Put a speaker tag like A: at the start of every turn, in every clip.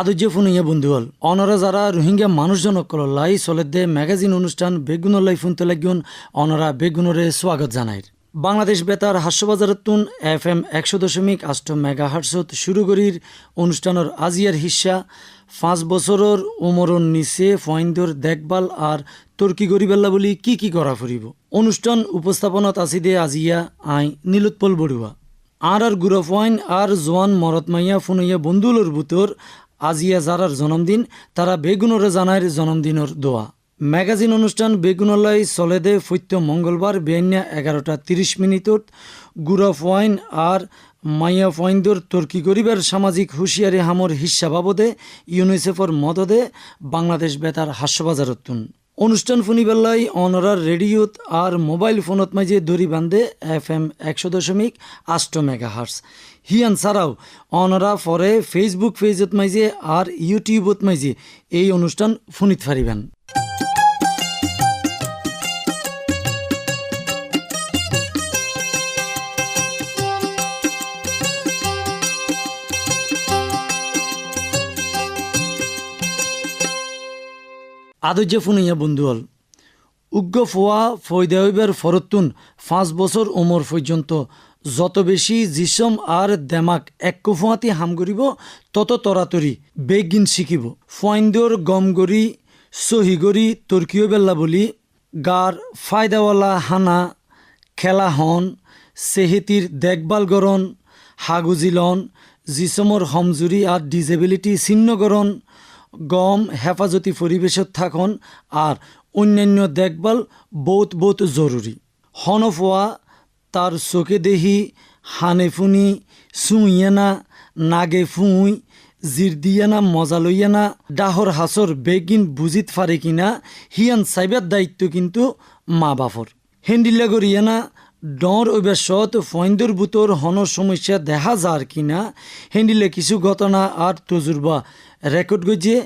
A: আদর্য ফুনিয়া বন্ধুহল অনরা যারা রোহিঙ্গা মানুষজনকল লাই চলেদে ম্যাগাজিন অনুষ্ঠান বেগুনলাই ফুনতে লাগুন অনরা বেগুনরে স্বাগত জানায়। বাংলাদেশ বেতার হাস্যবাজারতুন FM 100.8 মেগাহার্টসত শুরু করির অনুষ্ঠানের আজিয়ার হিস্সা 5 বছরের উমরন নিচে ফয়েন্দর দেখভাল আর তর্কি গরিবেল্লা বলি কি করা ফুরিব। অনুষ্ঠান উপস্থাপনত আসিদে আজিয়া আই নীলোৎপল বড়ুয়া আর গুড়া ফয়েন আর জোয়ান মরত মাইয়া ফুনইয়া বন্ধুলর বুতর আজিয়া যারার জন্মদিন তারা বেগুনরে জানায় জন্মদিনের দোয়া। ম্যাগাজিন অনুষ্ঠান বেগুনলাই চলেদে ফৈত্য মঙ্গলবার বেআইনা 11:30 গুড়া ফয়েন আর মাইয়া ফয়েন্দর তর্কি গরিবের সামাজিক হুঁশিয়ারি হামর হিস্সা বাবদে ইউনিসেফর মদদে বাংলাদেশ বেতার হাস্যবাজারতুন অনুষ্ঠান ফুনিবেল্লাই অনরার রেডিওত আর মোবাইল ফোনত মাঝে দড়ি বান্ধে FM 100.8 মেগাহার্টস হিয়ান ছাড়াও অনরা পরে ফেসবুক পেজত মাঝে আর ইউটিউবত মাঝে এই অনুষ্ঠান ফুনিত পারিবেন। আদর্য ফুনিয়া বন্ধুহল উগ্র ফোয়া ফৈদাইবার ফরতুন 5 বছর ওমর পর্যন্ত যত বেশি জিসম আর দেমাক এক কুফুয়াতি হাম করিব তত তরাতরি বেগিন শিখিব। ফয়েন্দর গমগরি সহিগরি তর্কীয় বেল্লা বলি গার ফায়দাওয়ালা হানা খেলা হন সেহেতির দেখভাল গরণ হাগুজিলন জিসমর হমজুরি আর ডিসেবিলিটি ছিন্নগরণ গম হেফাজতি পরিবেশত থাকুন আর অন্যান্য দেখভাল বহুত জরুরি। হনফোয়া তার চোখে দেহি হানে ফুনি সুইয়ানা নাগে ফুঁই জির দিয়ানা মজা লইয়ানা ডাহর হাসর বেগিন বুজিত ফারে কিনা হিয়ান সাইবার দায়িত্ব কিন্তু মা বাপর। হেন্ডিল্লা গরিয়ানা ডর অভ্যাসত ফয়েন্দর বুতর হনর সমস্যা দেখা যার কিনা হেন্ডিলে কিছু ঘটনা আর তজুরবা রেকর্ড গজে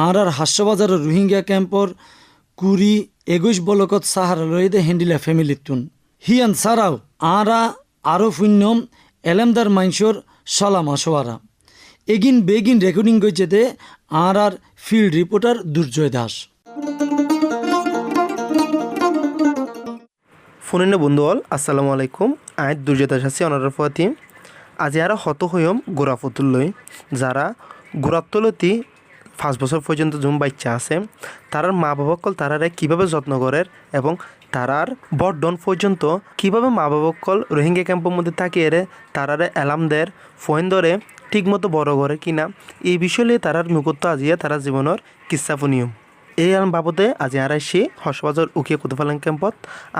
A: আর হাস্যবাজারের রোহিঙ্গা ক্যাম্পর 20-21 বলকত সাহারা লইদে হেন্ডিলা ফ্যামিলিতুন হিয়ান ছাড়াও আরও পুণ্যম এলেমদার মাইনসর সালাম আসোয়ারা এগিন বেগিন রেকর্ডিং গজে দে আর ফিল্ড রিপোর্টার দুর্জয় দাস।
B: ফোনে বন্ধুহল আসসালামু আলাইকুম আয় দুর্জয় দাস আছি অনার ফাতি আজি আর হত হইম গোড়াফতুল লই যারা গোড়াতলতি 5 বছর পর্যন্ত জুম বাচ্চা আছে তারার মা বাবাকল তারারে কিভাবে যত্ন করে এবং তারার বড়ডন পর্যন্ত কিভাবে মা বাবাকল রোহিঙ্গা ক্যাম্পের মধ্যে থাকিয়ে তারারে এলামদের ফোন ধরে ঠিকমতো বড় করে কিনা এই বিষয়ে তারার মুকুত্ব আজিয়া তারা জীবনের কিচ্ছা ফুনিয়ম এই বাবদে আজি আর আসি হসবাজার উকিয়া কুতুফালাং ক্যাম্পত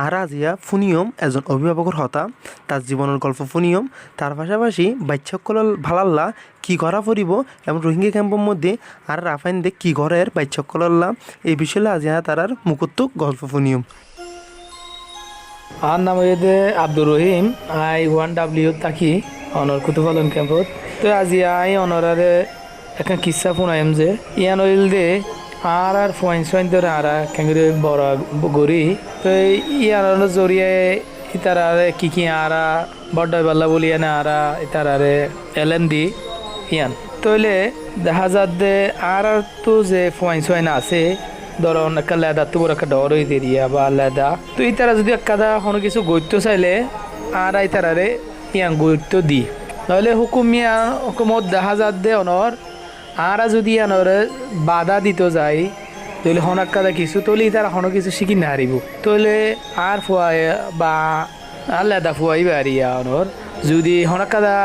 B: আর আজিয়া ফুনিয়ম এজন অভিভাবকের হতা তার জীবনের গল্প ফুনিয়ম তার পাশাপাশি বাচ্চাসকল ভালাল্লা কি করা পড়িব এবং রোহিঙ্গা ক্যাম্পের মধ্যে আর রাফাইন দে কি ঘরের বাচ্চাসকল্লা এই বিষয়ে আজিয়া তারার মুকুত্তুক গল্প ফুনিয়ম।
C: আর নাম হইতে আব্দুর রহিম আই 1W থাকি অনর কুতুফালাং ক্যাম্পত। তো আজি আই অনরারে একটা কিচ্ছা ফুনাইম যে ইয়ান হইল দে আর ফয়েন ধরে আর কেঙ্গুরি বড় গড়ি তো ইয়ার জড়িয়ে ইতারারে কি আর বড্ডাই বাল্লা বলি এনে আর ইতারারে এলেন দি ইয়ান তইলে দেখা যাত দে আর তো যে ফয়েন আছে ধরুন একটা লেদা তো বড় একটা ডরই দিয়া বা লেদা তো ইতারা যদি একটা কোনো কিছু গইতে চাইলে আর ইতারারে ইয়ান গইতে দি তাহলে হুকুমত দেখা যাত দে অনর আর যদি আনরে বাধা দিত যায় তাহলে হনাক কাদা কিছু তৈলে তারা হন কিছু শিখি না হারিব তৈলে আর ফুয়াই বা আলাদা ফুয়াই বাড়িয়া অনর যদি হনাক কাদা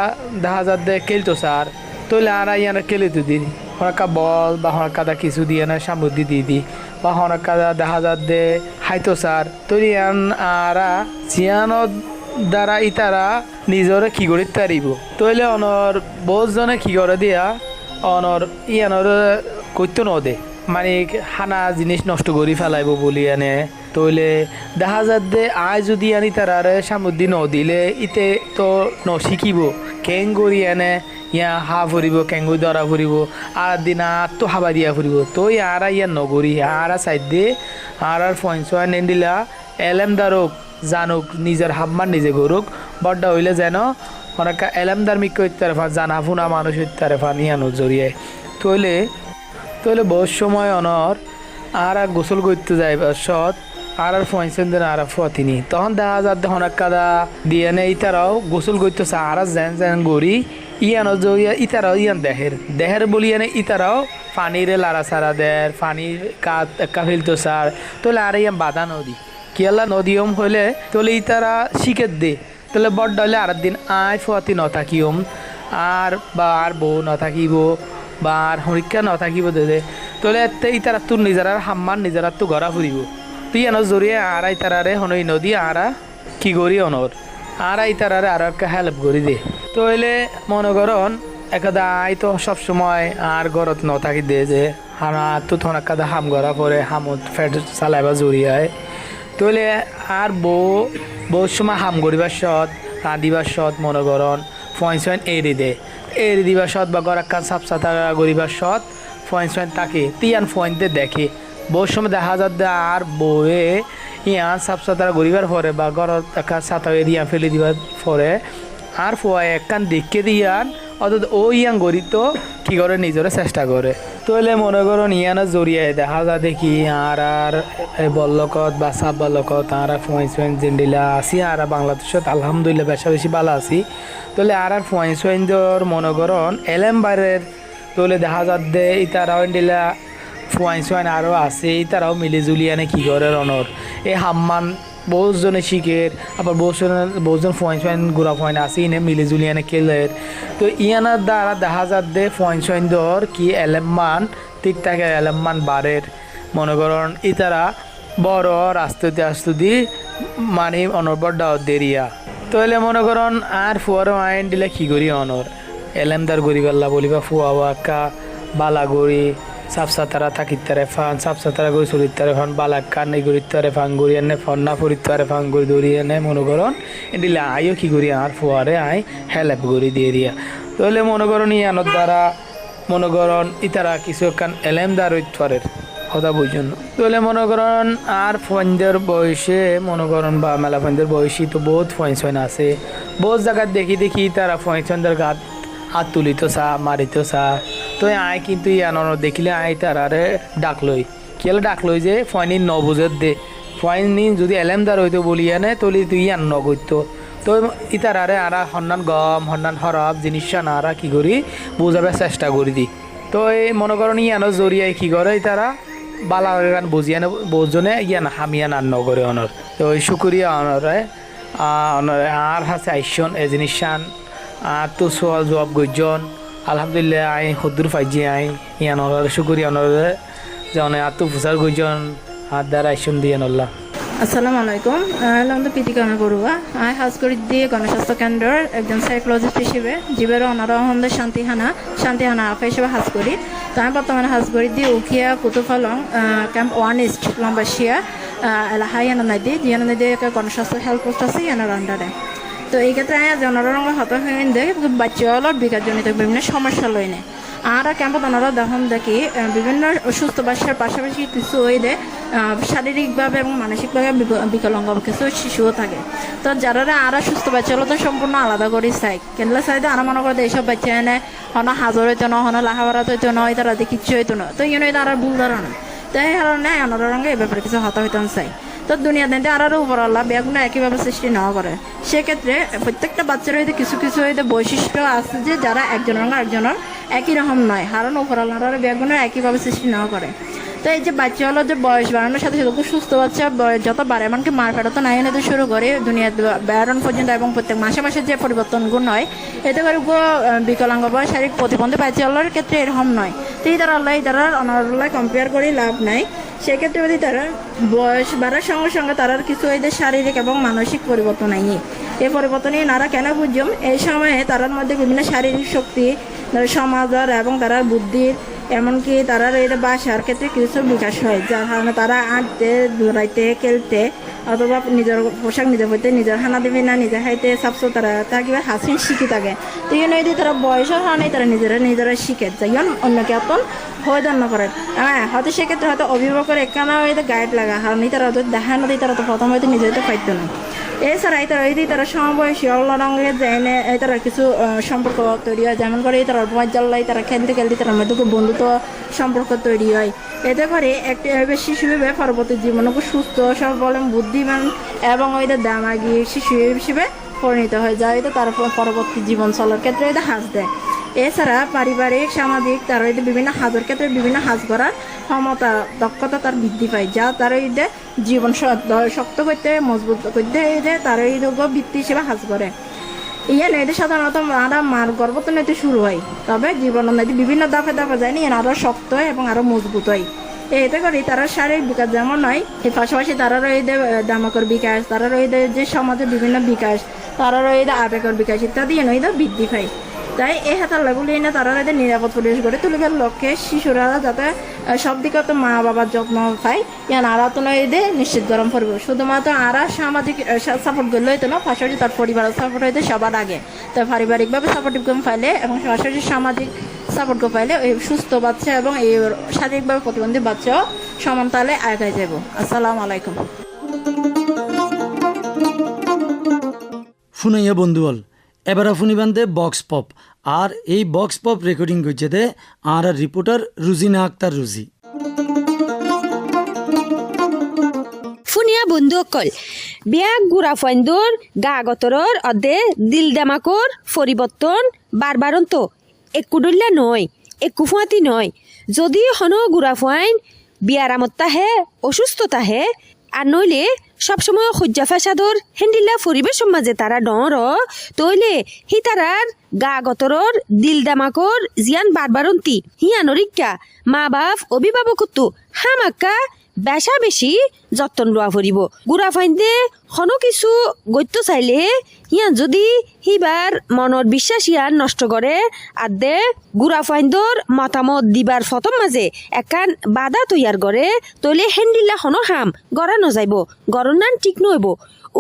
C: দেখা যাত দে খেলতো স্যার তৈলে আর ইয়ানা খেলে তো দিন হনাকা বল বা হনাক কাদা কিছু দিয়ে না সামুদ্রি দিয়ে দি বা হনাক কাদা দেখা যাত দে হাইতো স্যার তৈরি আন আর চিয়ানত দ্বারা ইতারা নিজরে কি করে তারিব তৈলে অনর বহুজনে কি করে দিয়া অনর ইয়ানর কইতো নদে মানে হানা জিনিস নষ্ট করি ফেলাইব বলি আনে তইলে দেখা যাত দে আয় যদি আনি তারারে সামুদ্রি নদিলে ইতে তো শিখিব কেং করি আনে ইয়া হা ফুরিব কেঙ্গু ধরা ফুরিব আর দিন আর তো হাবা দিয়া ফুরিব তো আর ইয়ার নগরী আর সাইড দিয়ে আর ফয়েন সোয়ান দিলা এলেম দারুক জানুক নিজের হাবমান নিজে গরুক বড্ডা হইলে যেন অনেক এলেমদার মিক্য ইত্যারেফা জানা ফুনা মানুষ ইত্যারেফা নিয়ানো জড়িয়ে তৈলে তৈলে বহুত সময় অনর আর গোসল করতে যাইবার সৎ আর ফয়েছেন দেন আর ফতিনি তখন দেখা যার হনাক কাদা দিয়ে নে ইতারাও গোসল করতেছে আর জেন জেন গড়ি ইয়ানো জইয়া ইতারাও ইয়ান দেহের বলি এনে ইতারাও পানিরে লাড়া সারা দেয় পানির কাত একা ফেলতো সার তোলে আর ইয়ান বাধা নদী কিয়ালা নদীয়ম হইলে তোলে ইতারা শিখের দে তাহলে বড় হলে আর দিন আয় ফতি ন থাকিম আর বা আর বউ ন থাকিব বা আর হরিকা ন থাকিব দে তাহলে এতে ইতারা তোর নিজেরার হাম্মান নিজেরার তো ঘরা ফুরিব তুই এন জড়িয়ে আর ইতারারে হনই নদী আরা কি করি অনর আর ইতারারে আর একটা হেল্প করি দে তাহলে মনে করন একদা আই তো সবসময় আর ঘরত ন থাকি দে যে হানা তো থনা কাদা হাম গড়া পরে হামত ফেট চালাইবা জড়িয়ায় তাহলে আর বহুত সময় হাম করিবার সৎ রাঁধিবার সৎ মনে করন ফয়েন এড়ি দিবার সৎ বা গড়া কাজ সাফ সাঁতারা করিবার সৎ ফয়েন তাকে তিয়ান ফয়েনতে দেখে বহুত সময় দেখা যাচ্ছে আর বউয়ে ইয়ান সাফ সাঁতারা করিবার পরে বা গড় কাজ সাঁতা এরিয়া ফেলে দিবার পরে আর ফোয়াই একখান দেখে দিয়ান অর্থাৎ ও ইয়ান গড়ি তো কি করে নিজেরা চেষ্টা করে তাহলে মনে করো ইয়ানা জড়িয়ে দেখা যা দেখি আর বল্লকত বা সাব বল্লকত আর ফয়েন জেন্ডিলা আসি আর বাংলাদেশত আলহামদুলিল্লাহ বেশি ভালো আছি তাহলে আর ফয়েন মনে করন এলএম বাইরের তাহলে দেখা যাত দে ইতারাও দিলা ফয়েন আরও আছে ইতারাও মিলি জুলি এনে কি করে রনর এই হাম্মান বহুজনে শিখের আবার বহুজন ফয়েন গুড়া ফয়েন আছে ইনে মিলি জুলি এনে খেলের তো ইয়ানার দ্বারা দেখা যাত দে ফয়েন দর কি এলেমান ঠিক থাকে এলেমান বারের মনে করেন ইতারা বড় আস্তে মানে অনর্বর দাওয়াত দেরিয়া তো এলে মনে করেন আর ফুয়ারও আইন দিলে কি করি অনর এলেমদার গরি পাল্লা বলিবা ফুয়া আঁকা বালা গড়ি সাফ সাঁতারা থাকিতারে ফান সাফ সাঁতারা গড়ি চলিতারে ফান বালা কান এই গড়িতারে ফান গড়ি এনে ফন না ফরিতারে ফান গড়ি দৌড়ি এনে মনে করেন দিলে আইও কি করি আর ফুয়ারে আই হেল্প গড়ি দিয়ে দিয়া তাহলে মনে করেন ইয়ানোর দ্বারা মনে করেন ইতারা কিছু কান এলেমদার ঐতফারের কথা বুঝুন তাহলে মনে করেন আর ফয়েনদের বয়সে মনে করেন বা মেলা ফয়েনদের বয়সী তো বহুত ফয়েন আছে বহুত জায়গায় দেখি তারা ফয়েনদের গাত হাত তুলিত চা মারিত চা তো আয় কিন্তু ইয়ানোর দেখিলে আয় তারারে ডাকলই কেলে ডাকলই যে ফয়নি ন বুঝের দে ফয়নি যদি এলেমদার হইতো বলি আনে তলি তুই ইয়ান ন করতো তো ইতারারে আরা হন্নান গম হন্নান হরব জিনিস নারা কি করি বোঝাবার চেষ্টা করি দি তো এই মনে করেন ইয়ানোর জড়িয়ায় কি করে তারা বালা গান বুঝিয়ে বোঝনে ইয়ান হামিয়ান আর নগরে অনর তো ওই শুকুরিয়া অনরে আর হাসে আইসন এ জিনিসান আর তো সোয়াল জবাব গজন আলহামদুলিল্লাহ আই হদ্দুর ফাইজি আই ইয়ান অনর শুকুরিয়া অনরে যে অনেক আর তো ফুসার গজন হাত দ্বারা আইসন দিয়ে নল্লা
D: আসসালামু আলাইকুম নাম তো প্রীতিকানা বড়ুয়া আমি হাজগড়ি দিয়ে গণস্বাস্থ্য কেন্দ্রের একজন সাইকোলজিস্ট হিসেবে জীবের অনারহমদের শান্তিহানা আফা হিসেবে হাজ করি তো আমি বর্তমানে হাজগড়ি দিয়ে উখিয়া কুতুফালং ক্যাম্প 1 ইস্ট লম্বাসিয়া এলাহাইয়ানা নদী জিয়ানা নদী একটা গণস্বাস্থ্য হেল্প পোস্ট আছে ইয়ানার আন্ডারে তো এই ক্ষেত্রে জনরঙ্গ হত হয়ে দেয় বাচ্চাগুলোর বিকাশজনিত বিভিন্ন সমস্যা লই নেয় আর ক্যাম্পত ওনারা দেখুন দেখি বিভিন্ন অসুস্থ বাচ্চার পাশাপাশি কিছু হয়ে দেয় শারীরিকভাবে এবং মানসিকভাবে বিকলাঙ্গ কিছু শিশুও থাকে তো যারা আর সুস্থ বাচ্চা হলো তো সম্পূর্ণ আলাদা করে চাই কেনলে চাই আর মনে করে এইসব বাচ্চা এনে হনো হাজর হইতো না হনো লাহাবারাত হইতো না তারা কিচ্ছু হইতো না তো ইয়ে তারা ভুল ধারণা তো এই কারণে ওনারা রঙে এই ব্যাপারে কিছু হতা হইতাম চাই তো দুনিয়া দিনতে আরও উপর আল্লাহ বেগুনা একইভাবে সৃষ্টি না করে সেক্ষেত্রে প্রত্যেকটা বাচ্চার হইতে কিছু হইতে বৈশিষ্ট্য আছে যে যারা একজনের একজনের একই রকম নয় কারণ উপর আল্লাহর বেগুনের একইভাবে সৃষ্টি না করে তো এই যে বাচ্চা হলো যে বয়স বাড়ানোর সাথে সাথে খুব সুস্থ বাচ্চা বয়স যত বাড়ে এমনকি মার ফেরত নাই নিতে শুরু করে দুনিয়া বেড়ানো পর্যন্ত এবং প্রত্যেক মাসে যে পরিবর্তনগুলো হয় এতে করে বিকলাঙ্গ বা শারীরিক প্রতিবন্ধী বাচ্চা হলোর ক্ষেত্রে এরকম নয় তো এই দ্বারা আল্লাহ দ্বারা অনারুল্লাহ কম্পেয়ার করে লাভ নাই সেক্ষেত্রে যদি তারা বয়স বাড়ার সঙ্গে সঙ্গে তারার কিছু এদের শারীরিক এবং মানসিক পরিবর্তন আইনি এই পরিবর্তনে নারা কেন বুঝম এই সময়ে তারার মধ্যে বিভিন্ন শারীরিক শক্তি সমাজের এবং তারার বুদ্ধির এমনকি তারার এটা বাসার ক্ষেত্রে কিছু বিকাশ হয় যার কারণে তারা আঁটতে দৌড়াইতে খেলতে অথবা নিজের পোশাক নিজে হইতে নিজের হানা দেবে না নিজে হাইতে সাফসো তারা কিবা হাসিন শিখি থাকে তো এই নয় তারা বয়সের কারণে তারা নিজেরা শিখে যাইন অন্যকে আপন হয়ে দান করে হ্যাঁ হয়তো সেক্ষেত্রে হয়তো অভিভাবকের একখানা হয়তো গাইড লাগা কারণ তারা হয়তো দেখা নদী তারা তো প্রথম হয়তো নিজে হয়তো পাইতো না এছাড়া তারা সমবয়সী অল্লা রঙের জেনে তারা কিছু সম্পর্ক তৈরি হয়, যেমন করে তারা মজ্জাল্লাই তারা খেলতে খেলতে তার মধ্যে খুব বন্ধুত্ব সম্পর্ক তৈরি হয়। এতে করে একটি শিশু হিসেবে পরবর্তী জীবনে খুব সুস্থ সবল এবং বুদ্ধিমান এবং দামাগি শিশু হিসেবে পরিণত হয়ে যায়। তার পরবর্তী জীবন চলার ক্ষেত্রে হাজ দেয়। এছাড়া পারিবারিক সামাজিক তার বিভিন্ন হাজের ক্ষেত্রে বিভিন্ন হাজ করার ক্ষমতা দক্ষতা তার বৃদ্ধি পায়, যা তার জীবন শক্ত করতে মজবুত করতে তার ভিত্তি হিসেবে হাজ করে। এদের সাধারণত মার গর্ভতনৈতে শুরু হয়, তবে জীবন বিভিন্ন ধাপে ধাপে যায় নিয়ে আরও শক্ত হয় এবং আরও মজবুত হয়। এতে করে তারা শারীরিক বিকাশ যেমন নয়, এর পাশাপাশি তারা রয়েছে দামকর বিকাশ, তারা রয়েছে যে সমাজের বিভিন্ন বিকাশ, তারা রয়েছে আবেগের বিকাশ ইত্যাদি বৃদ্ধি পায়। তাই এই হাতাল্লাগুলি এনে তারা এদের নিরাপদ পরিবেশ গড়ে তুলিবার লক্ষ্যে শিশুরা যাতে সব দিকে তো মা বাবার যত্ন পায় আরা তো এদের নিশ্চিত গরম পড়বে। শুধুমাত্র আরা সামাজিক সাপোর্ট করলে হইতো না, পাশাপাশি তার পরিবারের সাপোর্ট হইতে সবার আগে। তাই পারিবারিকভাবে সাপোর্টিভ গম পাইলে এবং পাশাপাশি সামাজিক সাপোর্ট গো পাইলে এই সুস্থ বাচ্চা এবং এই শারীরিকভাবে প্রতিবন্ধী বাচ্চাও সমান তালে আগায় যাব। আসসালামু আলাইকুম।
A: ফুনাইয়া বন্ধুয়াল এবার ফুনিবান্ধে বক্স পপ, আর এই বক্স পপ রেকর্ডিং করছে দে আর রিপোর্টার রুজিনা আক্তার রুজি।
E: ফুনিয়া বন্ধু অকল বিয়া গুড়া ফাইন্দুর গা গতরর অদে দিল দামাকর পরিবর্তন বারবারন্ত এককুডল্লা নয়, একু ফুয়াতি নয়। যদি হন গুড়া ফাইন বিয়ারামত তাহে অসুস্থতা হে, আর নইলে সবসময় সজ্জা ফেসাদর হেন্ডিল্লা পরিবেশের মাঝে তারা ডর তৈলে হি তারার গা গতরর দিল দামাকর জিয়ান বারবারন্তি হিয়ানরিকা মা বাপ অভিভাবকত্ব হামাক্কা বেশা বেশি যত্ন লোৱা ফুৰিব। গুড়া ফাইন্দে হনো কিছু গত্য চাইলে হিয়ান যদি হিবার মনৰ বিশ্বাস ইয়ান নষ্ট করে আদে গুড়া ফাইন্দর মতামত দিবার ফতম মাঝে একান বাধা তৈয়ার করে তৈলে হেন্ডিল্লা হনো হাম গড়া নযাইব, গড়ন নান ঠিক নইব।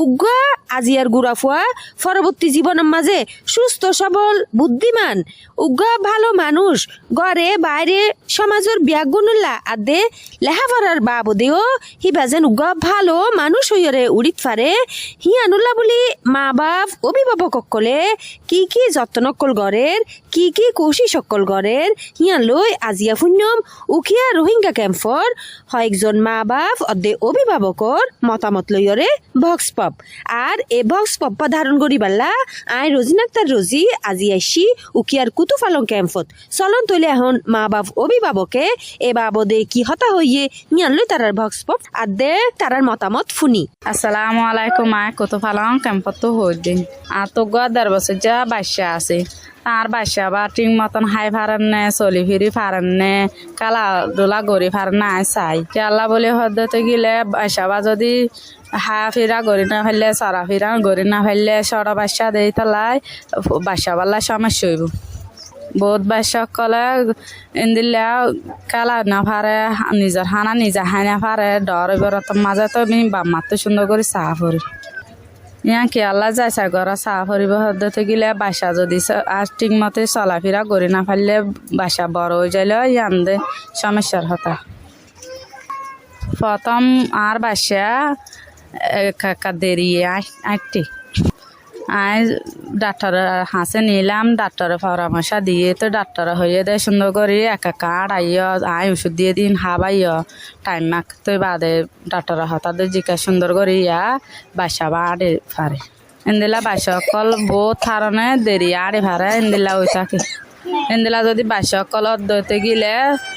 E: উগ্রা আজিয়ার গুড়া ফুয়া পরবর্তী জীবনের মাঝে সুস্থ সবল বুদ্ধিমান উগ্রা ভালো মানুষ ঘরে বাইরে সমাজের ব্যাগুনুল্লা আদে লেহাফারার বাবদেও হিবা যেন উগ্রা ভালো মানুষ হইরে উড়িত ফারে হিয়ানুল্লা বলি মা বাপ অভিভাবক সকলে কি কি যত্ন অকল গড়ের কি কি কৌশিক অকল গড়ের হিয়ান লই আজিয়া ফুন্যম উখিয়া রোহিঙ্গা ক্যাম্পর কয়েকজন মা বাপ অদে অভিভাবকর মতামত লইরে বক্স পপ। আর এ বক্স পপ ধারণ করি পাল্লা আই রোজিনা আক্তার রোজি আজি আইসি উকিয়ার কুতুফালং ক্যাম্পত চলন তৈলে এখন মা বাপ অভিভাবকে এ বাবদে কি হতা হইয়ে নিয়ান লই তারার বক্স পপ আর দে তারার মতামত ফুনি।
F: আসসালামু আলাইকুম। আয় কুতুফালং ক্যাম্পত তো হইদিন আর তো গদার বছর যা বাসা আছে আর বাসা বা ঠিক মতন হাই ফারেন নে চলি ফিরি ফারেন নে কালা দোলা গড়ি ফারেন না চাই আল্লাহ বলে হতে গেলে বাসা বা যদি হা ফিরা গড়ি না ফেললে চড়া ফিরা গড়ি না ফেললে সরা বাসা দেই তালাই বাসা বাল্লা সমস্যা হইব। বহুত বাসা কলে ইন্দিল্লা কালা না পারে নিজের হানা নিজে হাই না পারে ডর মাঝে তো আমি বাম্মাতো সুন্দর করে চাহ পড়ি ইয়া কি আল্লাহ যাইছা ঘর চাহ পরিব হতে গেলে বাসা যদি আর ঠিক মতে চলাফেরা করি না পারলে বাসা বড় হয়ে যাইলে ইয়ান্দে সমস্যার হতা। প্রথম আর বাসা দেরি আটটি আই ডাক্তারের হাসে নিলাম, ডাক্তারের পরামর্শ দিয়ে তো ডাক্তার হয়ে দেয় সুন্দর করে একা কার্ড আইয় আই ওষুধ দিয়ে দিন হাবাইয় টাইম মাক তো বাদে ডাক্তার হঠাৎ জিকা সুন্দর করে ইয়া বাসা বা আড়ে পারে এন্দিলা বাসা অকল বহুত কারণে দেরি আড়ে পারে এন্দিলা ওই থাকে এন্দিলা যদি বাসা অকল অদ্দতে গেলে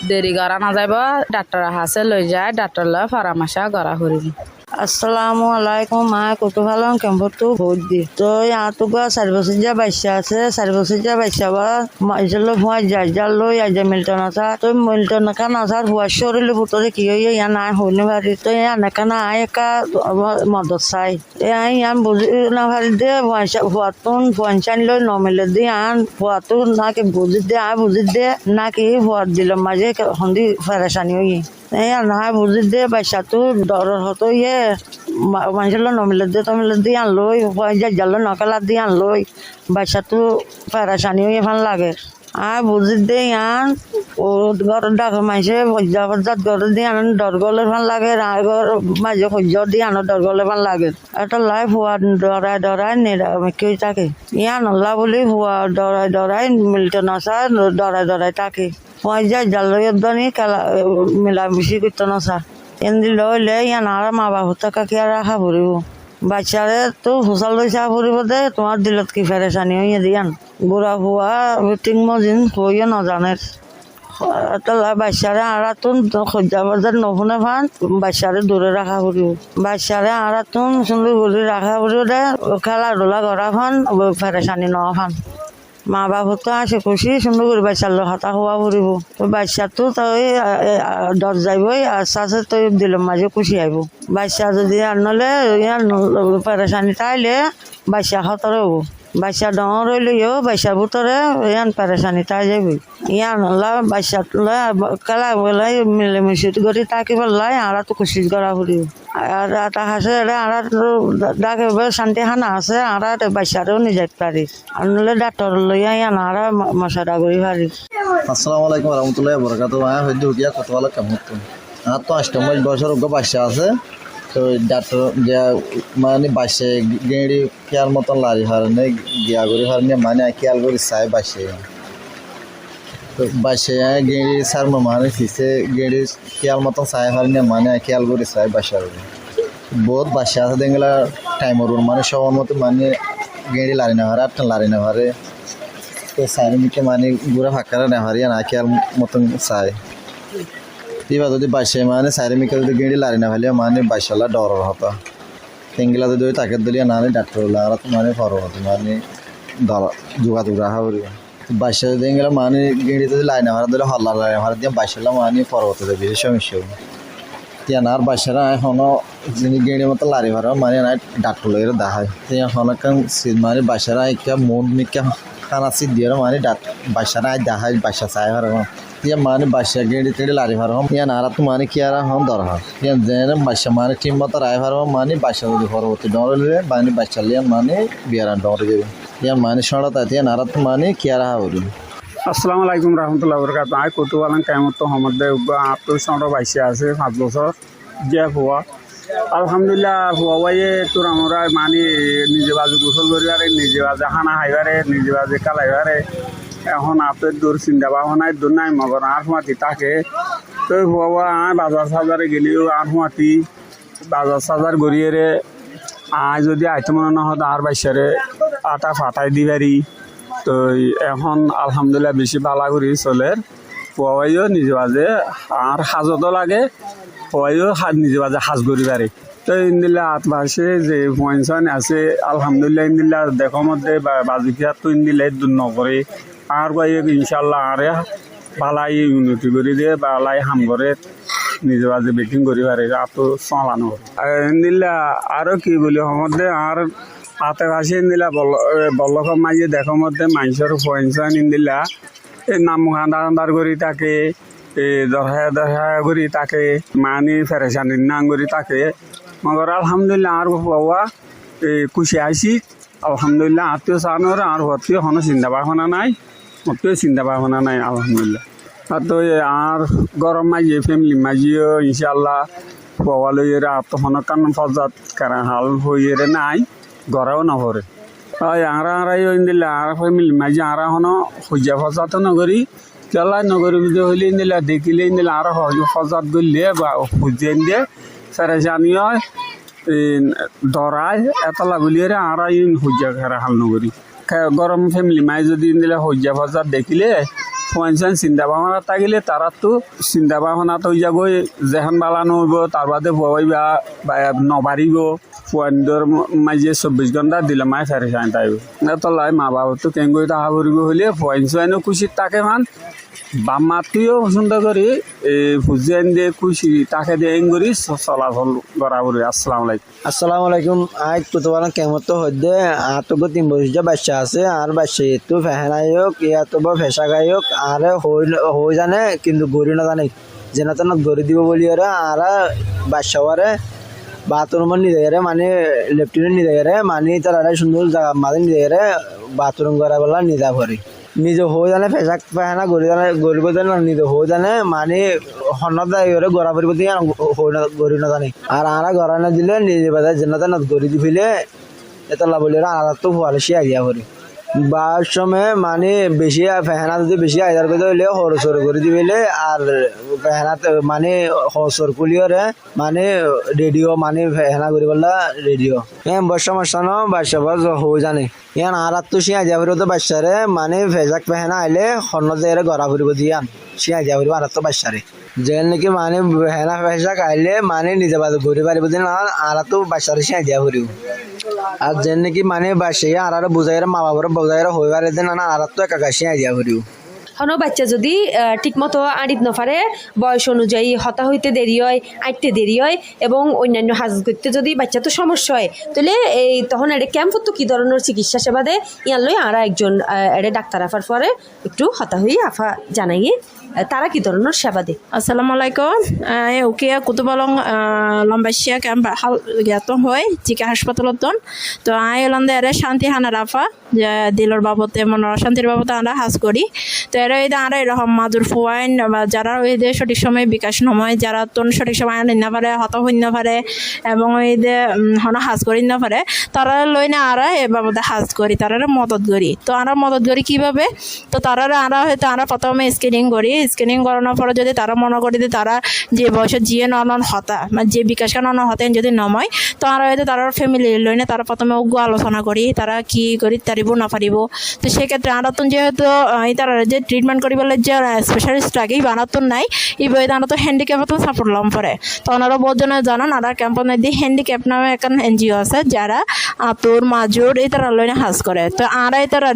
F: দেরি করা না যাব ডাক্তার হাসে লই যায় ডাক্তার লয় পরামর্শ করা করিব।
G: আসসালামু আলাইকুম। মা কুতুফালং ক্যাম্পতো ভোট দি তো তো 4 বছর যা বাচ্চা আছে 4 বছর যা বাচ্চা বা মাইজলো ভুয়া যার লই আজ মিল্টন আছে তো মিল্টন কান আসার ভুয়া শরীরে ভিতরে কি হইয়া ইয়া না হইনে পারি তো ইয়া না কানা আয়কা মদত চাই আই আন বুঝি না পারি দে ভুয়াতুন পঞ্চান লই নমিলে দি আন ভুয়াতুন নাকি বুঝি দে আয় বুঝি দে নাকি ভুয়াত দিল মাঝে হন্দি ফেরেশানি হই না বুঝি দে বাচ্চাটো ডরের হতো ইয়ে মানুষের নমিলে দে তমিলে দিয়ে আনলই জাল নকালা দিয়ে আনলই বাচ্চাটো ফেরাসানি হয়ে ভাল লাগে আর বুঝি দে আন ও ঘর ডাক মাইছে ভজ্জা ভজ্জাত ঘর দিয়ে আন ডর গলে ভাল লাগে ঘর মাঝে সহ্য দিয়ে আনো ডর গলে ভাল লাগে এটা লাই ভুয়া ডরাই ডরাই কেউ থাকে ইয়া নল্লা বুলি ভুয়া ডরাই মিল্টন আসা ডরাই থাকে মই যাই জালয়ত বানি খেলা মিলামিশি করতে নসা এমনি লইলে ইয়ান আর মা বাবু টাকা কি আর রাখা ভরিব বাচ্চারে তো হোসাল লইসা ভরিব দে তোমার দিলত কি ফেরেসানি হইয়া দিয়ান বুড়া হুয়া মিটিং মজিন হইয়া নজানে বাচ্চারে আড়াতুন সজ্জা বাজার নফুনে ফান বাচ্চারে দূরে রাখা ভরিব বাচ্চারে আড়াতুন সুন্দর ঘুরি রাখা ভরিব দে খেলা ধুলা করা ফান ফেরেসানি ন ফান মা বাবু তো আসে খুশি সুন্দর করে বাচ্চার হাতা হওয়া ভরিব বাচ্চা তো তাই ডর যাইবই আস্তে আস্তে তৈ দিলাম মাঝে খুশি আইব বাচ্চা যদি আনলে পেরেশানি তাইলে বাচ্চা হাতরে হব বাচ্চা ডর হইলেও বাচ্চার ভিতরে ইয়ান পেরেশানি তাই যাবি ইয়ান হলা বাচ্চা খেলা বেলাই মিলেমিশি করে তাকে পেলাই আড়া তো খুশি করা ভরিব আর এটা আছে আড়া ডাকে শান্তি খানা আছে আড়া বাচ্চারেও নিয়ে যাইতে পারি আর নলে ডাক্তার লইয়া ইয়ান আড়া মশাটা করি পারি।
H: আসসালামু আলাইকুম রহমতুল্লাহ বরকাত হয়তো গিয়া কত ভালো কেমন আর তো 8 বছর বাচ্চা আছে তো ডাক্তার গিয়া মানে বাসে গেঁড়ি খেয়াল মতন লারি হারনে গিয়া করি হারনে মানে খেয়াল করি চাই বাসে তো বাসে গেঁড়ি সার মানে ফিসে গেঁড়ি খেয়াল মতন চাই হারনে মানে খেয়াল করি চাই বাসা বহুত বাসা আছে দেখলা টাইমর মানে সবার মতো মানে গেঁড়ি লারি না হারে আপনার লারি না হারে তো সাইমিকে মানে গুড়া ফাঁকারা না হারিয়া না খেয়াল মতন চাই এবার যদি বাসে মানে সাইমিকে যদি গেঁড়ি লারি না ফেলে মানে বাসালা ডর হতো তেঙ্গিলা যদি তাকে দলিয়া না ডাক্তার আর মানে ফরত মানে যোগাযোগ রাখা করি বাসা দেখলে মানে গেঁড়ি যদি লাই না হারা দিলে হল্লা লাই হারা দিয়ে বাসালা মানে ফরত বেশি সমস্যা তিয়ান আর বাসারা এখনো যিনি গেঁড়ির মতো লারি ভাড়া মানে না ডাক্তার লইরে দেখায় তিয়া হনকান মানে বাসারা একটা মন মিকা খানা সিট দিয়ে মানে বাসারা দেখায় বাসা চাই ভাড়া তিয়া মানে বাসা গেঁড়ি টেড়ি লারি ভাড়া ইয়ান আর তো মানে কি আর হন দরকার ইয়ান যেন বাসা মানে ঠিক মতো রায় ভাড়া মানে বাসা যদি পরবর্তী ডরলে মানে বাচ্চা লিয়ান মানে বিয়ার ডরে যাবে ইয়ান মানে সড়া তিয়ান আর তো মানে কি আর হাওরি।
I: আসসালামু আলাইকুম রহমতুল্লাহ বরকাত আই কৌতুবালাম কেমন তো আমাদের তো সন্ড বাইশে আছে 5 বছর যে হওয়া আলহামদুলিল্লাহ হওয়া বাইয়ে তোর আমরা মানে নিজে বাজে গোসল করিবারে নিজে বাজে খানা খাইবারে নিজে বাজে কালাইবারে এখন আপনার দূর চিন্তা ভাবনায় দূর নাই মগর আর মাতি তাকে তো হওয়া বাজার সাজারে গেলেও আর মাতি বাজার সাজার গড়িয়ে যদি আইতে মনে না হতো আর বাইশারে আটা ফাটাই দিবারি তো এখন আলহামদুলিল্লাহ বেশি ভালো করি চলে পুয়াইও নিজে বাজে আর সাজতো লাগে পুয়াইও নিজে বাজে সাজ করি পারে তো ইন্দিল্লা আত্মাসে যে পয়েন্টন আছে আলহামদুলিল্লাহ ইন্দিল্লা দেখো মধ্যে বাজিকিয়া তো ইন্দিল্লা দূর নকরে আর পাই ইনশাল্লাহ আরে বালাই উন্নতি করে দিয়ে বালাই হাম করে নিজে বাজে বেটিং করি পারে আর তো চালানো ইন্দিল্লা আরও কি বলি মধ্যে আর হাতে ভাসি ইন্দিলা বল্লখ মাঝে দেখো মধ্যে মানুষের পয়েন্টন ইন্দিলা নাম খান্দার করি তাকে দরহা করি তাকে মানি ফেরেশানি নাম করি তাকে মগর আলহামদুলিল্লাহ আর বাবা খুশি আইসি আলহামদুলিল্লাহ আত্মীয় চানোর আর হতেও কোনো চিন্তা ভাবনা নাই মতেও চিন্তা ভাবনা নাই আলহামদুলিল্লাহ আর তো আর গরম মাঝে ফ্যামিলি মাঝিও ইনশাল্লাহ বাবা লইয়ের আত্মহন কান ফজাত কারণ হাল হইয়ের নাই গড়াও নভরে আঁরাই দিলে আর ফ্যামিলি মাঝে আঁরা হনো সূর্যা ফজাত নগরী কেলাই নগরী বুঝে হইলে দিলে দেখিলে দিলে আর ফজাত গলিয়ে বা সূর্যেন দিয়ে সারে জানিও দরাই এতলা গুলিয়ে আঁরাই সূর্যা খেরা হাল নগরী গরম ফ্যামিলি মাই যদি দিলে সূর্যা ফজাত দেখিলে পয়েন্টন চিন্তা ভাবনা থাকিলে তারা তো চিন্তা ভাবনা তো গই যেখান বালানো হইব তার বাদে পুয়াইবা নবাড়িব পুয়ানদর মাঝে 24 ঘন্টা দিলে মাই ফেরে চাই তাইব এতলাই মা বাবা তো কেঙ্গই তাহা করিব হইলে পয়েন্টন খুশির তাকে মান বাম মাতুও পছন্দ করি ফুজিয়ান দিয়ে খুশি তাকে দিয়ে এং করি চলাচল করা করি।
J: আসসালামু আলাইকুম আজ কুতুবালা কেমন তো হদ্দে আর তো 3 বছর বাচ্চা আছে আর বাচ্চা তো ফেহানাই হোক ইয়া তো ফেসা গাই হোক আর হয়ে জানে কিন্তু গড়ি না জানে যেনা তেনা গড়ি দিব বলি ওরা আর বাচ্চা ওরে বাথরুম নিয়ে মানে লেফটিনে নিয়ে মানে তারা সুন্দর জায়গা মাঝে নিয়ে বাথরুম করা বলা নিয়ে ভরে নিজে হয়ে জানে ফেসাক ফেহানা গরিব জানে নিজে হয়ে জানে মানে হন্নতা এবারে গড়া পরিব দিয়ে গড়ি না জানে আর আরা গড়া না দিলে নিজে বাজার যেন গড়ি দি ফেলে এতলা বলে আর তো ফোয়ালে সে আইয়া করি বার সময় মানে বেশি ফেহানা যদি বেশি আইদার করে হইলে হরসর করে দিবেলে আর ফেহানা মানে হরসর কুলিয়রে মানে রেডিও মানে ফেহানা করি বললা রেডিও সমস্যা ন বাচ্চা হয়ে জানে ইয়ান আর তো সে আইয়া করি তো বাচ্চারে মানে ফেজাক ফেহানা আইলে হন্ন যে গড়া ফুরিব দিয়ান সে আইয়া করি আর তো বাচ্চারে যেন নাকি মানে ফেহানা ফেসাক আইলে মানে নিজে বাদ ঘুরে পারিব দিন আর তো বাচ্চারে সে আইয়া করিব আর যেন নাকি মানে বাসে আর বুঝাই মা বাবার বুঝাই হয়ে পারে দেন আর তো একা কাশি আইয়া করিব
E: কোনো বাচ্চা যদি ঠিকমতো আড়িত নফারে বয়স অনুযায়ী হতা হইতে দেরি হয় আইতে দেরি হয় এবং অন্যান্য হাজ করতে যদি বাচ্চা তো সমস্যা হয় তাহলে এই তখন এটা ক্যাম্প তো কি ধরনের চিকিৎসা সেবা দেয় ইয়ার লই আর একজন এটা ডাক্তার আফার পরে একটু হতা হয়ে আফা জানাইয়ে তারা কি ধরনের সেবা দেয়।
D: আসসালামু আলাইকুম উকিয়া কুতুবালং লম্বাসিয়া ক্যাম্প জ্ঞাত হয় চিকা হাসপাতালত তো এলান্দে এরা শান্তি হানা রাফা যে দিলর বাবদে মনে শান্তির বাবদে আমরা হাজ করি তো এরা এই আমরা এরকম মাদুর ফুয়াইন বা যারা ওই যে সঠিক সময় বিকাশ নময় যারা তো সঠিক সময় আনি না পারে হত হইন না পারে এবং ওই যে হন হাজ করি না পারে তারা লই না আরা এ বাবদে হাজ করি তারা মদত করি তো আমরা মদত করি কীভাবে তো তারা আমরা হয়তো আমরা প্রথমে স্ক্রিনিং করি স্ক্রিনিং করানোর পরে যদি তারা মনে করি যে তারা যে বয়সে জিয়ে নন হতা মানে যে বিকাশ নন হতেন যদি নময় তো আমরা হয়তো তারা ফ্যামিলি লই না তারা প্রথমে উগ্র আলোচনা করি তারা কি করি তারিব না পারিব তো সেক্ষেত্রে আমরা তো যেহেতু তারা যে ট্রিটমেন্ট করি বলে যে স্পেশালিস্ট লাগে বানাতন নাই এই বই তারা তো হ্যান্ডিক্যাপত সাপোর্ট লম পরে তো ওনারা বহুজনে জানান আর ক্যাম্পন দিয়ে হ্যান্ডিক্যাপ নামে এখন এনজিও আছে যারা আতর মাজুর এই তারা লইনে হাজ করে তো আর এই তারা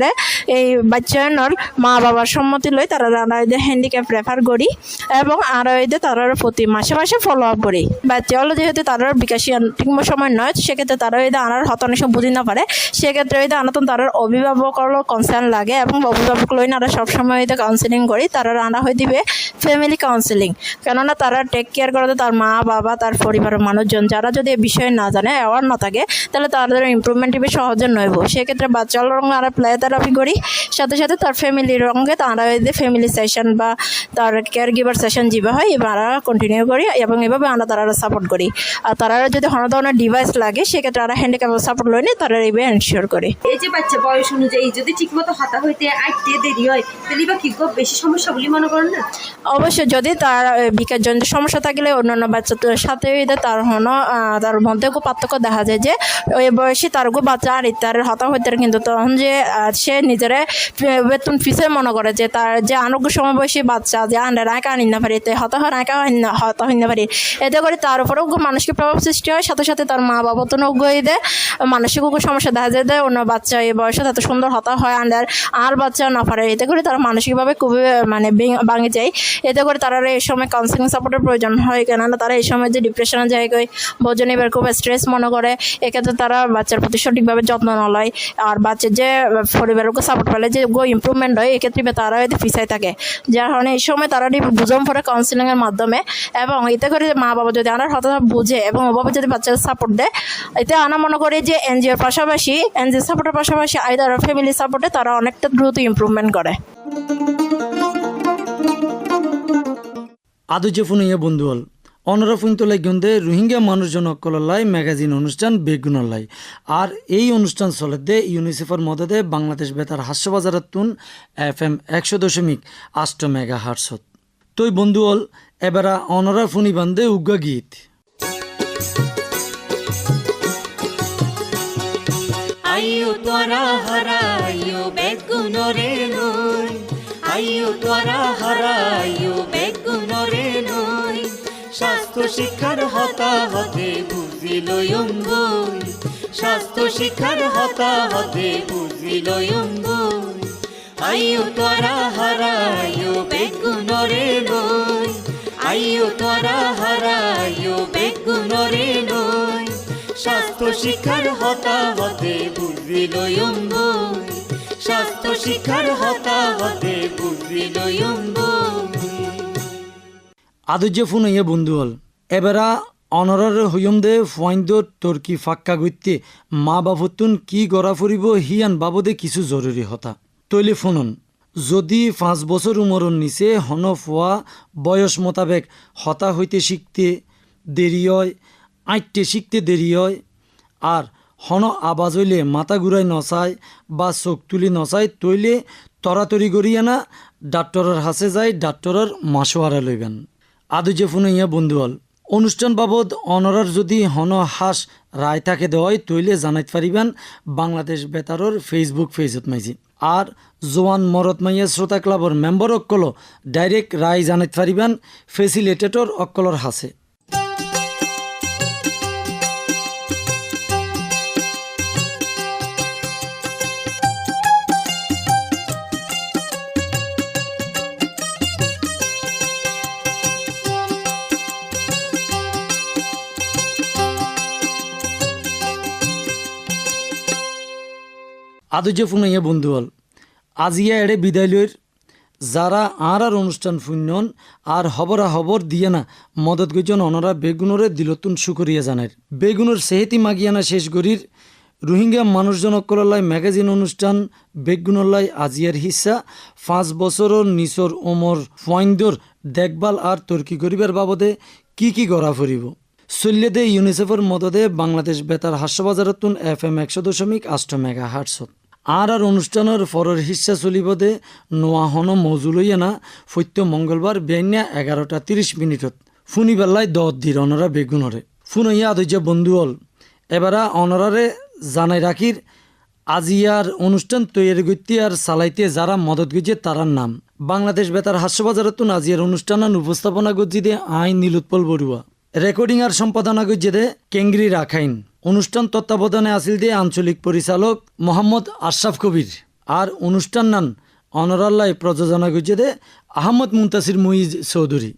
D: এই বাচ্চার মা বাবার সম্মতি লই তারা হ্যান্ডিক্যাপ রেফার করি এবং আর এই তারা প্রতি মাসে মাসে ফলো আপ করি বাচ্চা হলো যেহেতু তারা বিকাশী ঠিক সময় নয় সেক্ষেত্রে তারা এই আনার হতাংশ বুঝি না পারে সেক্ষেত্রে ওই আনাতন তার অভিভাবকেরও কনসার্ন লাগে এবং অভিভাবক লই না সবসময় ওই কাউন্সিলিং করি তারা আনা হয়ে দিবে ফ্যামিলি কাউন্সিলিং কেননা তারা টেক কেয়ার করে তার মা বাবা তার পরিবারের মানুষজন যারা যদি এই বিষয়ে না জানে অ্যাওয়ার না থাকে তাহলে তাদের ইমপ্রুভমেন্ট হিসেবে সহজে নইব সেক্ষেত্রে বাচ্চার রঙে আমরা প্লে থেরাপি করি সাথে সাথে তার ফ্যামিলির রঙে তারা ফ্যামিলি সেশন বা তার কেয়ার গিভার সেশন যেভাবে হয় এবার কন্টিনিউ করি এবং এভাবে আমরা তারা সাপোর্ট করি আর তারা যদি কোনো ধরনের ডিভাইস লাগে সেক্ষেত্রে আমরা হ্যান্ডিক্যাপ সাপোর্ট লই নিয়ে তারা এইভাবে এনশিওর করি।
E: এই যে বাচ্চা বয়স অনুযায়ী যদি ঠিকমতো হতা হইতে আইতে দেরি হয় তাহলে বা কি বেশি সমস্যা বলে মনে করেন না?
D: অবশ্যই যদি তার বিকাশজনিত সমস্যা থাকলে অন্যান্য বাচ্চাদের সাথে তার তার মধ্যে খুব পার্থক্য দেখা যায় যে ওই বয়সী তার বাচ্চা আর তার হতা হইতে কিন্তু তখন যে সে নিজেরা বেতন ফিসে মনে করে যে তার যে আনুগ্য সমবয়সী বাচ্চা যে আন্ডার আঁকা আনি না পারি হতা হইতে পারি এতে করে তার উপরেও মানসিক প্রভাব সৃষ্টি হয় সাথে সাথে তার মা বাবা তো নজ্ঞ দেয় মানসিক সমস্যা দেখা যায় দেয় অন্য বাচ্চা এই বয়সে এত সুন্দর হতা হয় আর বাচ্চা না পারে এতে করে তারা মানসিকভাবে খুবই মানে ভাঙে যায় এতে করে তারা এই সময় কাউন্সিলিং সাপোর্টের প্রয়োজন হয় কেননা তারা এই সময় যে ডিপ্রেশনের জায়গায় ভোজন এবার খুব স্ট্রেস মনে করে এক্ষেত্রে তারা বাচ্চার প্রতি সঠিকভাবে যত্ন না লয় আর বাচ্চার যে পরিবারকে সাপোর্ট পেলে যে ইমপ্রুভমেন্ট হয় এক্ষেত্রে তারা হয়তো পিছাই থাকে যার কারণে এই সময় তারা বুঝন পড়ে কাউন্সিলিংয়ের মাধ্যমে এবং এতে করে মা বাবা যদি আনার হঠাৎ বুঝে এবং ওভাবে যদি বাচ্চাকে সাপোর্ট দেয় এতে আনা মনে করে যে এনজিওর পাশাপাশি এনজিও সাপোর্টের পাশাপাশি আইদার ফ্যামিলি সাপোর্টে তারা অনেকটা দ্রুত ইমপ্রুভমেন্ট করে।
A: আদৌ যে ফোন ইয়ে বন্ধু হল অনরা ফুন্তলাই গন্ধে রোহিঙ্গা মানুষজন অকললাই ম্যাগাজিন অনুষ্ঠান বেগুনলাই আর এই অনুষ্ঠান চলেতে ইউনিসেফের মদতে বাংলাদেশ বেতার হাস্যবাজারাতুন FM 100.8 মেগা হার্টসত তৈ বন্ধু হল এবারা অনরা ফুনি বান্ধে উগ্গা গীত
K: আইও তোরা হারাইও বেগুনরে নই আইও তোরা হারাইও বেগুনরে নই স্বাস্থ্য শিক্ষার হতাহতে বুঝিল অঙ্গই স্বাস্থ্য শিক্ষার হতাহতে বুঝিল অঙ্গই আইও তোরা হারাইও বেগুনরে নই আইও তোরা হারাইও বেগুনরে নই স্বাস্থ্য শিক্ষার হতাহতে বুঝিল অঙ্গই স্বাস্থ্য শিক্ষার হতাহতে বুঝিল অঙ্গই
A: আদৌ যে ফোন ইয়ে বন্ধু হল এবারা অনরার হইম দে ফাইন্দ তোরকি ফাক্কা গইতে মা বাবতুন কি গড়া ফুরিব হিয়ান বাবদে কিছু জরুরি হতা তৈলে ফোনন যদি 5 বছর উমরর নিচে হন ফুয়া বয়স মোতাবেক হতা হইতে শিখতে দেরি হয়, আইটতে শিখতে দেরি হয়, আর হন আবাজ হইলে মাথা ঘুরাই নচায় বা চোখ তুলি নচায়, তৈলে তরাতরি করিয়া না ডাক্তরের হাসে যায়, ডাক্তরের মাসোয়ারা লইবেন। আদু যে ফুনাইয়া বন্ধু হল অনুষ্ঠান বাবদ অনরার যদি হন হাস রায় থাকে দেওয়ায় তৈলে জানাইতে পারিবেন বাংলাদেশ বেতারর ফেসবুক পেজত মাইজি। আর জোয়ান মরত মাইয়া শ্রোতা ক্লাবর মেম্বার অক্কল ডাইরেক্ট রায় জানাইতে পারিবেন ফেসিলিটেটর অক্কলর হাসে। আদু যে ফুনাইয়া বন্ধু হল আজিয়া এড়ে বিদায় লইর যারা আর অনুষ্ঠান ফুন্যন আর হবরা হবর দিয়ে না মদত গজন অনরা বেগুনরে দিলতুন সুকরিয়া জানার বেগুনের সেহেতি মাগিয়ানা শেষ গরির রোহিঙ্গা মানুষজনকলাই ম্যাগাজিন অনুষ্ঠান বেগুনলাই আজিয়ার হিস্সা 5 বছরের নিচর ওমর ফাইন্দর দেখভাল আর তর্কি করিবার বাবদে কি গড়া ফুরিব চল্যদে ইউনিসেফের মদদে বাংলাদেশ বেতার হাস্যবাজারতুন FM 100.8 মেগাহার্টছত আর অনুষ্ঠানের পরের হিস্সা চলিবদে নোয়া হন মজুলইয়া না ফৈত্য মঙ্গলবার বেন্যা 11:30 ফুনিবেলায় 10 দির অনরা বেগুনরে ফুনইয়া আদৈজা বন্ধু হল এবারা অনরারে জানাই রাখির আজিয়ার অনুষ্ঠান তৈরি করতে আর চালাইতে যারা মদত গিয়ে তারার নাম বাংলাদেশ বেতার হাস্যবাজারতুন আজিয়ার অনুষ্ঠান উপস্থাপনা গজ্জিদে আইন নীলোৎপল বড়ুয়া, রেকর্ডিং আর সম্পাদনা গজ্জিদে কেংগ্রি রাখাইন, অনুষ্ঠান তত্ত্বাবধানে আসিল দিয়ে আঞ্চলিক পরিচালক মোহাম্মদ আশরাফ কবির, আর অনুষ্ঠান নান অনরাল্লাই প্রযোজনা গজ্জিদে আহমদ মুনতাসির মুইজ চৌধুরী।